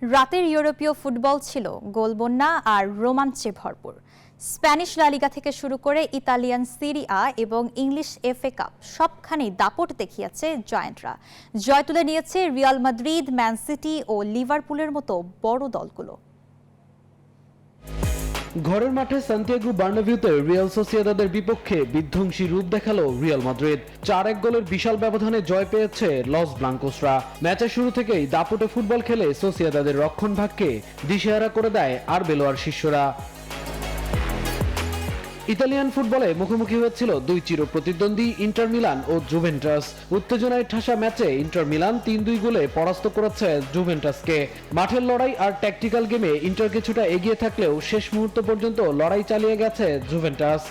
রাতের ইউরোপীয় ফুটবল ছিল গোলবন্যা আর রোমাঞ্চে ভরপুর। স্প্যানিশ লা লিগা থেকে শুরু করে ইতালিয়ান সিরি আ এবং ইংলিশ এফএ কাপ সবখানেই দাপট দেখিয়েছে জায়ান্টরা। জয় তুলে নিয়েছে রিয়াল মাদ্রিদ, ম্যান সিটি ও লিভারপুলের মতো বড় দলগুলো। ঘরের মাঠে সান্তিয়াগো বার্নাবিউতে রিয়াল সোসিয়েদাদের বিপক্ষে বিধ্বংসী রূপ দেখালো রিয়াল মাদ্রিদ। 4-1 গোলের বিশাল ব্যবধানে জয় পেয়েছে লস ব্লাঙ্কোসরা। ম্যাচের শুরু থেকেই দাপুটে ফুটবল খেলে সোসিয়েদাদের রক্ষণভাগকে দিশেহারা করে দেয় আরবেলোয়ার শিষ্যরা। ইতালিয়ান ফুটবলে মুখোমুখি হয়েছিল দুই চির প্রতিদ্বন্দ্বী ইন্টার মিলান ও জুভেন্টাস। উত্তেজনায় ঠাসা ম্যাচে ইন্টার মিলান 3-2 গোলে পরাস্ত করেছে জুভেন্টাসকে। মাঠের লড়াই আর ট্যাকটিক্যাল গেমে ইন্টার কিছুটা এগিয়ে থাকলেও শেষ মুহূর্ত পর্যন্ত লড়াই চালিয়ে গেছে জুভেন্টাস।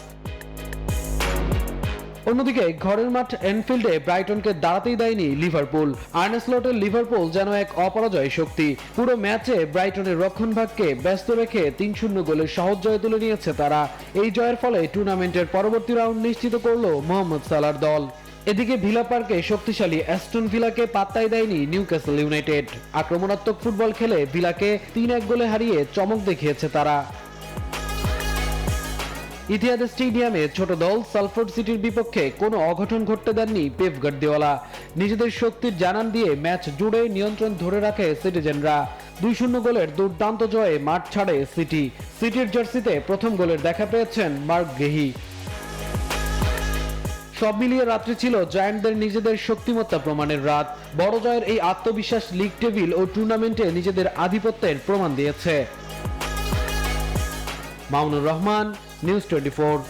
অন্যদিকে ঘরের মাঠ এনফিল্ডে ব্রাইটনকে দাঁড়াতেই দেয়নি লিভারপুল। আর্নে স্লটের লিভারপুল যেন এক অপরাজয় শক্তি। পুরো ম্যাচে ব্রাইটনের রক্ষণভাগকে ব্যস্ত রেখে 3-0 গোলের সহজ জয় তুলে নিয়েছে তারা। এই জয়ের ফলে টুর্নামেন্টের পরবর্তী রাউন্ড নিশ্চিত করল মোহাম্মদ সালার দল। এদিকে ভিলা পার্কে শক্তিশালী অ্যাস্টন ভিলাকে পাত্তাই দেয়নি নিউক্যাসল ইউনাইটেড। আক্রমণাত্মক ফুটবল খেলে ভিলাকে 3-1 গোলে হারিয়ে চমক দেখিয়েছে তারা। ইতিহাদ স্টেডিয়ামে ছোট দল সালফোর্ড সিটির বিপক্ষে কোনো অঘটন ঘটতে দেননি পেপ গার্দিওলা। নিজেদের শক্তির জানান দিয়ে ম্যাচ জুড়ে নিয়ন্ত্রণ ধরে রাখে সিটিজেনরা। 2-0 গোলের দুর্দান্ত জয়ে মাঠ ছাড়ে সিটি। সিটির জার্সিতে প্রথম গোলের দেখা পেয়েছেন মার্ক গেহি। সব মিলিয়ে রাত্রি ছিল জায়ান্টদের নিজেদের শক্তিমত্তা প্রমাণের রাত। বড় জয়ের এই আত্মবিশ্বাস লিগ টেবিল ও টুর্নামেন্টে নিজেদের আধিপত্যের প্রমাণ দিয়েছে। মামুনুর রহমান, নিউজ 24।